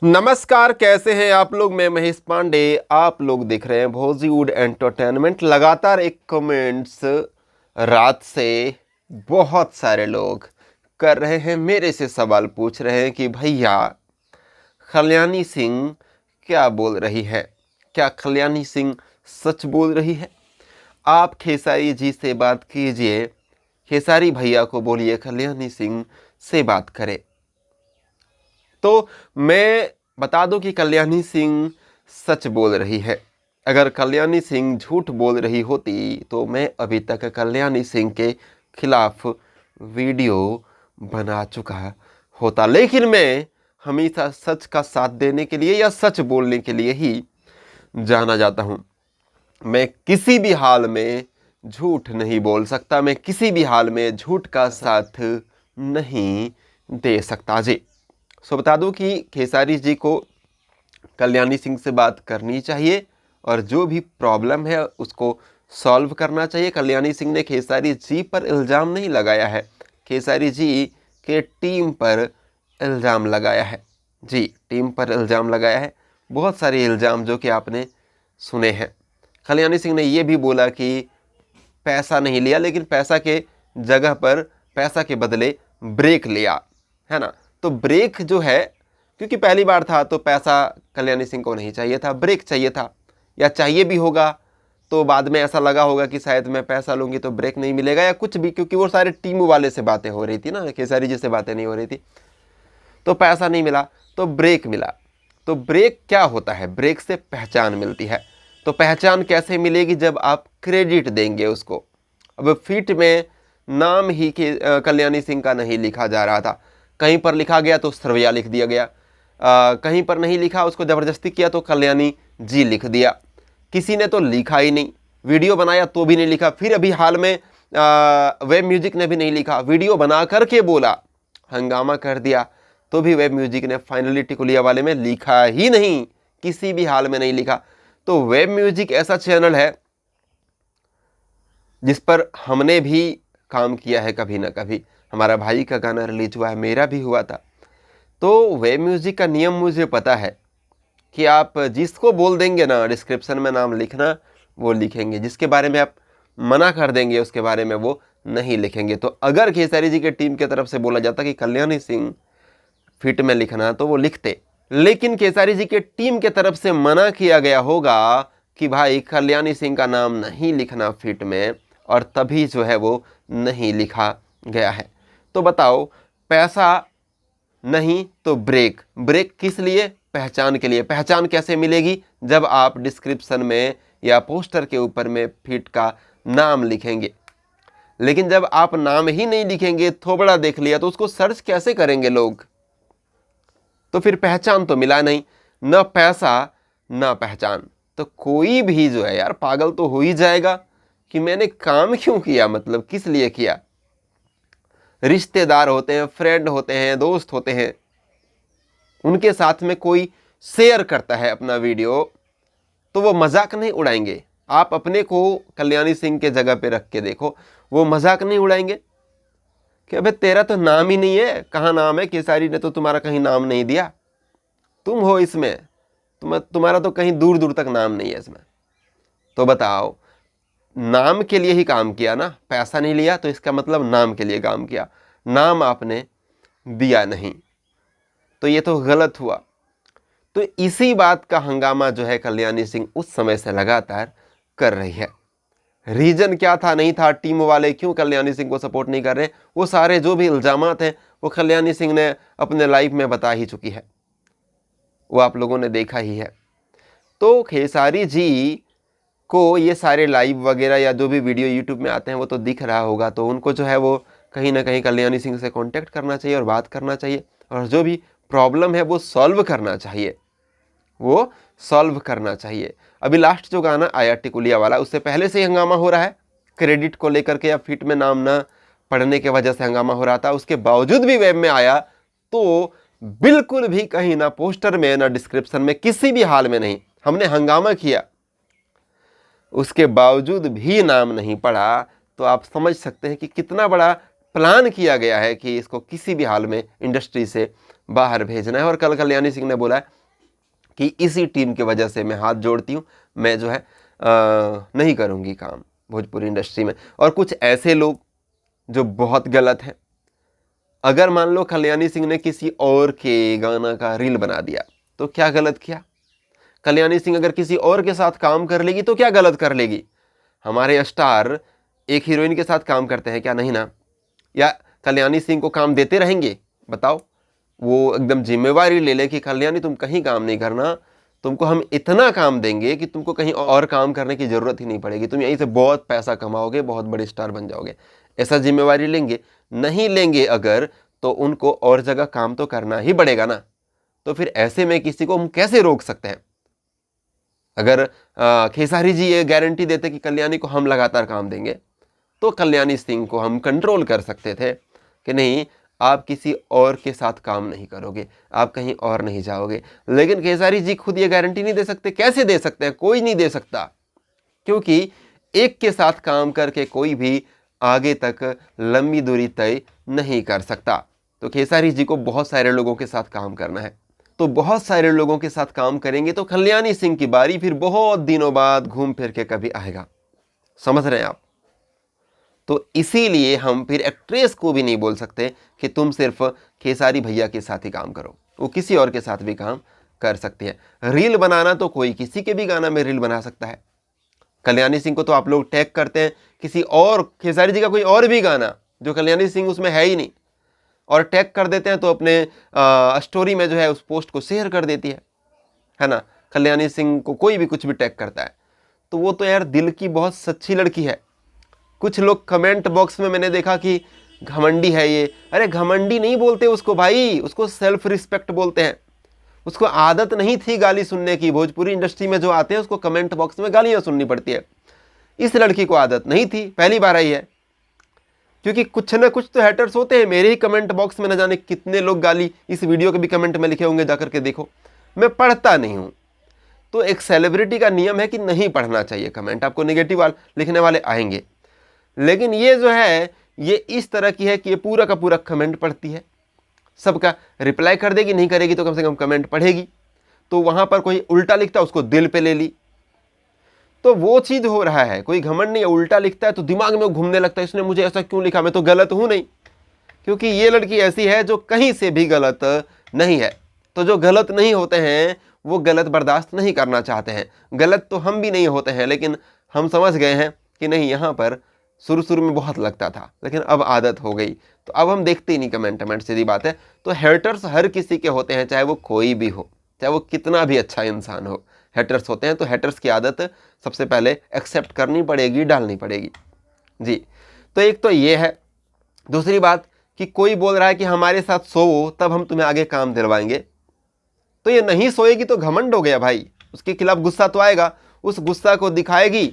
नमस्कार, कैसे हैं आप लोग। मैं महेश पांडे, आप लोग देख रहे हैं भोजीवुड एंटरटेनमेंट। लगातार एक कमेंट्स रात से बहुत सारे लोग कर रहे हैं, मेरे से सवाल पूछ रहे हैं कि भैया कल्याणी सिंह क्या बोल रही है, क्या कल्याणी सिंह सच बोल रही है। आप खेसारी जी से बात कीजिए, खेसारी भैया को बोलिए कल्याणी सिंह से बात करें। तो मैं बता दूं कि कल्याणी सिंह सच बोल रही है। अगर कल्याणी सिंह झूठ बोल रही होती तो मैं अभी तक कल्याणी सिंह के खिलाफ वीडियो बना चुका होता, लेकिन मैं हमेशा सच का साथ देने के लिए या सच बोलने के लिए ही जाना जाता हूं। मैं किसी भी हाल में झूठ नहीं बोल सकता, मैं किसी भी हाल में झूठ का साथ नहीं दे सकता जी। सो बता दूं कि खेसारी जी को कल्याणी सिंह से बात करनी चाहिए और जो भी प्रॉब्लम है उसको सॉल्व करना चाहिए। कल्याणी सिंह ने खेसारी जी पर इल्ज़ाम नहीं लगाया है, खेसारी जी के टीम पर इल्ज़ाम लगाया है जी, टीम पर इल्ज़ाम लगाया है। बहुत सारे इल्ज़ाम जो कि आपने सुने हैं। कल्याणी सिंह ने ये भी बोला कि पैसा नहीं लिया, लेकिन पैसा के जगह पर पैसा के बदले ब्रेक लिया, है ना। तो ब्रेक जो है, क्योंकि पहली बार था तो पैसा कल्याणी सिंह को नहीं चाहिए था, ब्रेक चाहिए था। या चाहिए भी होगा तो बाद में ऐसा लगा होगा कि शायद मैं पैसा लूंगी तो ब्रेक नहीं मिलेगा या कुछ भी, क्योंकि वो सारे टीम वाले से बातें हो रही थी ना, खेसारी जी से बातें नहीं हो रही थी। तो पैसा नहीं मिला तो ब्रेक मिला। तो ब्रेक क्या होता है? ब्रेक से पहचान मिलती है। तो पहचान कैसे मिलेगी? जब आप क्रेडिट देंगे उसको। अब फीट में नाम ही कल्याणी सिंह का नहीं लिखा जा रहा था, कहीं पर लिखा गया तो सरवैया लिख दिया गया, कहीं पर नहीं लिखा, उसको ज़बरदस्ती किया तो कल्याणी जी लिख दिया। किसी ने तो लिखा ही नहीं, वीडियो बनाया तो भी नहीं लिखा। फिर अभी हाल में वेब म्यूजिक ने भी नहीं लिखा, वीडियो बना करके बोला, हंगामा कर दिया, तो भी वेब म्यूजिक ने फाइनली टिकुलिया वाले में लिखा ही नहीं, किसी भी हाल में नहीं लिखा। तो वेब म्यूजिक ऐसा चैनल है जिस पर हमने भी काम किया है कभी ना कभी। हमारा भाई का गाना रिलीज हुआ है, मेरा भी हुआ था। तो वेब म्यूजिक का नियम मुझे पता है कि आप जिसको बोल देंगे ना डिस्क्रिप्शन में नाम लिखना, वो लिखेंगे। जिसके बारे में आप मना कर देंगे उसके बारे में वो नहीं लिखेंगे। तो अगर खेसारी जी के टीम की तरफ से बोला जाता कि कल्याणी सिंह फिट में लिखना, तो वो लिखते। लेकिन खेसारी जी के टीम के तरफ से मना किया गया होगा कि भाई कल्याणी सिंह का नाम नहीं लिखना फिट में, और तभी जो है वो नहीं लिखा गया है। तो बताओ, पैसा नहीं तो ब्रेक। ब्रेक किस लिए? पहचान के लिए। पहचान कैसे मिलेगी? जब आप डिस्क्रिप्शन में या पोस्टर के ऊपर में फिट का नाम लिखेंगे। लेकिन जब आप नाम ही नहीं लिखेंगे, थोबड़ा देख लिया, तो उसको सर्च कैसे करेंगे लोग? तो फिर पहचान तो मिला नहीं, न पैसा न पहचान। तो कोई भी जो है यार पागल तो हो ही जाएगा कि मैंने काम क्यों किया, मतलब किस लिए किया। रिश्तेदार होते हैं, फ्रेंड होते हैं, दोस्त होते हैं, उनके साथ में कोई शेयर करता है अपना वीडियो, तो वो मजाक नहीं उड़ाएंगे। आप अपने को कल्याणी सिंह के जगह पे रख के देखो, वो मजाक नहीं उड़ाएंगे कि अबे तेरा तो नाम ही नहीं है। कहाँ नाम है? खेसारी ने तो तुम्हारा कहीं नाम नहीं दिया, तुम हो इसमें, तुम्हारा तो कहीं दूर दूर तक नाम नहीं है इसमें। तो बताओ, नाम के लिए ही काम किया ना, पैसा नहीं लिया, तो इसका मतलब नाम के लिए काम किया, नाम आपने दिया नहीं, तो ये तो गलत हुआ। तो इसी बात का हंगामा जो है कल्याणी सिंह उस समय से लगातार कर रही है। रीजन क्या था, नहीं था, टीम वाले क्यों कल्याणी सिंह को सपोर्ट नहीं कर रहे, वो सारे जो भी इल्जामात हैं वो कल्याणी सिंह ने अपने लाइव में बता ही चुकी है, वो आप लोगों ने देखा ही है। तो खेसारी जी को ये सारे लाइव वगैरह या जो भी वीडियो यूट्यूब में आते हैं वो तो दिख रहा होगा, तो उनको जो है वो कहीं ना कहीं कल्याणी सिंह से कांटेक्ट करना चाहिए और बात करना चाहिए, और जो भी प्रॉब्लम है वो सॉल्व करना चाहिए, वो सॉल्व करना चाहिए। अभी लास्ट जो गाना आया टिकुलिया वाला, उससे पहले से ही हंगामा हो रहा है क्रेडिट को लेकर के, या फिट में नाम ना पढ़ने के वजह से हंगामा हो रहा था। उसके बावजूद भी वेब में आया तो बिल्कुल भी कहीं ना पोस्टर में ना डिस्क्रिप्शन में, किसी भी हाल में नहीं, हमने हंगामा किया, उसके बावजूद भी नाम नहीं पड़ा। तो आप समझ सकते हैं कि कितना बड़ा प्लान किया गया है कि इसको किसी भी हाल में इंडस्ट्री से बाहर भेजना है। और कल कल्याणी सिंह ने बोला है कि इसी टीम की वजह से मैं हाथ जोड़ती हूँ, मैं जो है नहीं करूँगी काम भोजपुरी इंडस्ट्री में। और कुछ ऐसे लोग जो बहुत गलत हैं, अगर मान लो कल्याणी सिंह ने किसी और के गाना का रील बना दिया तो क्या गलत किया? कल्याणी सिंह अगर किसी और के साथ काम कर लेगी तो क्या गलत कर लेगी? हमारे स्टार एक हीरोइन के साथ काम करते हैं क्या? नहीं ना। या कल्याणी सिंह को काम देते रहेंगे? बताओ। वो एकदम जिम्मेवारी ले ले कि कल्याणी तुम कहीं काम नहीं करना, तुमको हम इतना काम देंगे कि तुमको कहीं और काम करने की जरूरत ही नहीं पड़ेगी, तुम यहीं से बहुत पैसा कमाओगे, बहुत बड़े स्टार बन जाओगे। ऐसा जिम्मेवारी लेंगे? नहीं लेंगे अगर, तो उनको और जगह काम तो करना ही पड़ेगा ना। तो फिर ऐसे में किसी को हम कैसे रोक सकते हैं? अगर खेसारी जी ये गारंटी देते कि कल्याणी को हम लगातार काम देंगे, तो कल्याणी सिंह को हम कंट्रोल कर सकते थे कि नहीं, आप किसी और के साथ काम नहीं करोगे, आप कहीं और नहीं जाओगे। लेकिन खेसारी जी खुद ये गारंटी नहीं दे सकते। कैसे दे सकते हैं? कोई नहीं दे सकता, क्योंकि एक के साथ काम करके कोई भी आगे तक लंबी दूरी तय नहीं कर सकता। तो खेसारी जी को बहुत सारे लोगों के साथ काम करना है, तो बहुत सारे लोगों के साथ काम करेंगे तो कल्याणी सिंह की बारी फिर बहुत दिनों बाद घूम फिर के कभी आएगा। समझ रहे हैं आप? तो इसीलिए हम फिर एक्ट्रेस को भी नहीं बोल सकते कि तुम सिर्फ खेसारी भैया के साथ ही काम करो, वो किसी और के साथ भी काम कर सकती है। रील बनाना तो कोई किसी के भी गाना में रील बना सकता है। कल्याणी सिंह को तो आप लोग टैग करते हैं किसी और, खेसारी जी का कोई और भी गाना जो कल्याणी सिंह उसमें है ही नहीं, और टैग कर देते हैं तो अपने स्टोरी में जो है उस पोस्ट को शेयर कर देती है ना। कल्याणी सिंह को कोई भी कुछ भी टैग करता है तो वो तो यार दिल की बहुत सच्ची लड़की है। कुछ लोग कमेंट बॉक्स में मैंने देखा कि घमंडी है ये। अरे घमंडी नहीं बोलते उसको भाई, उसको सेल्फ रिस्पेक्ट बोलते हैं। उसको आदत नहीं थी गाली सुनने की। भोजपुरी इंडस्ट्री में जो आते हैं उसको कमेंट बॉक्स में गालियां सुननी पड़ती है। इस लड़की को आदत नहीं थी, पहली बार आई है। क्योंकि कुछ ना कुछ तो हैटर्स होते हैं। मेरे ही कमेंट बॉक्स में न जाने कितने लोग गाली इस वीडियो के भी कमेंट में लिखे होंगे, जाकर के देखो। मैं पढ़ता नहीं हूं। तो एक सेलिब्रिटी का नियम है कि नहीं पढ़ना चाहिए कमेंट, आपको नेगेटिव लिखने वाले आएंगे। लेकिन ये जो है ये इस तरह की है कि ये पूरा का पूरा कमेंट पढ़ती है, सबका रिप्लाई कर देगी, नहीं करेगी तो कम से कम कमेंट पढ़ेगी। तो वहां पर कोई उल्टा लिखता उसको दिल पे ले ली। तो वो चीज हो रहा है। कोई घमंड नहीं है, उल्टा लिखता है तो दिमाग में घूमने लगता है इसने मुझे ऐसा क्यों लिखा, मैं तो गलत हूं नहीं। क्योंकि ये लड़की ऐसी है जो कहीं से भी गलत नहीं है। तो जो गलत नहीं होते हैं वो गलत बर्दाश्त नहीं करना चाहते हैं। गलत तो हम भी नहीं होते हैं, लेकिन हम समझ गए हैं कि नहीं, यहाँ पर शुरू शुरू में बहुत लगता था लेकिन अब आदत हो गई, तो अब हम देखते ही नहीं कमेंट। सीधी बात है। तो हेटर्स हर किसी के होते हैं, चाहे वो कोई भी हो, चाहे वो कितना भी अच्छा इंसान हो, हेटर्स होते हैं। तो हेटर्स की आदत सबसे पहले एक्सेप्ट करनी पड़ेगी, डालनी पड़ेगी जी। तो एक तो ये है। दूसरी बात कि कोई बोल रहा है कि हमारे साथ सोओ तब हम तुम्हें आगे काम दिलवाएंगे, तो ये नहीं सोएगी तो घमंड हो गया भाई। उसके खिलाफ गुस्सा तो आएगा, उस गुस्सा को दिखाएगी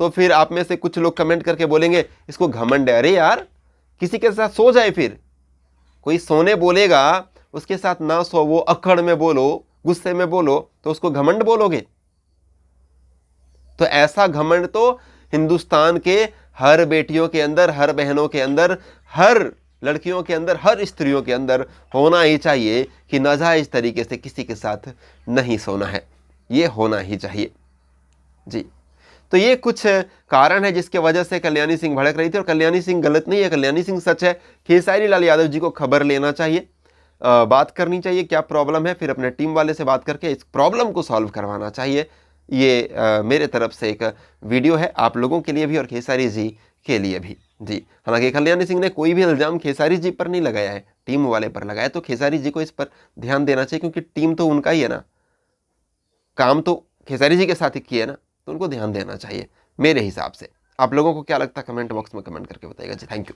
तो फिर आप में से कुछ लोग कमेंट करके बोलेंगे इसको घमंड है। अरे यार, किसी के साथ सो जाए, फिर कोई सोने बोलेगा उसके साथ ना सो, वो अकड़ में बोलो, गुस्से में बोलो, तो उसको घमंड बोलोगे? तो ऐसा घमंड तो हिंदुस्तान के हर बेटियों के अंदर, हर बहनों के अंदर, हर लड़कियों के अंदर, हर स्त्रियों के अंदर होना ही चाहिए कि नाजायज तरीके से किसी के साथ नहीं सोना है। ये होना ही चाहिए जी। तो ये कुछ कारण है जिसके वजह से कल्याणी सिंह भड़क रही थी। और कल्याणी सिंह गलत नहीं है, कल्याणी सिंह सच है। खेसारी लाल यादव जी को खबर लेना चाहिए, बात करनी चाहिए क्या प्रॉब्लम है, फिर अपने टीम वाले से बात करके इस प्रॉब्लम को सॉल्व करवाना चाहिए। ये मेरे तरफ से एक वीडियो है, आप लोगों के लिए भी और खेसारी जी के लिए भी जी। हालांकि कल्याणी सिंह ने कोई भी इल्ज़ाम खेसारी जी पर नहीं लगाया है, टीम वाले पर लगाया। तो खेसारी जी को इस पर ध्यान देना चाहिए, क्योंकि टीम तो उनका ही है ना, काम तो खेसारी जी के साथ ही किया है ना, तो उनको ध्यान देना चाहिए मेरे हिसाब से। आप लोगों को क्या लगता है कमेंट बॉक्स में कमेंट करके बताइएगा जी। Thank you.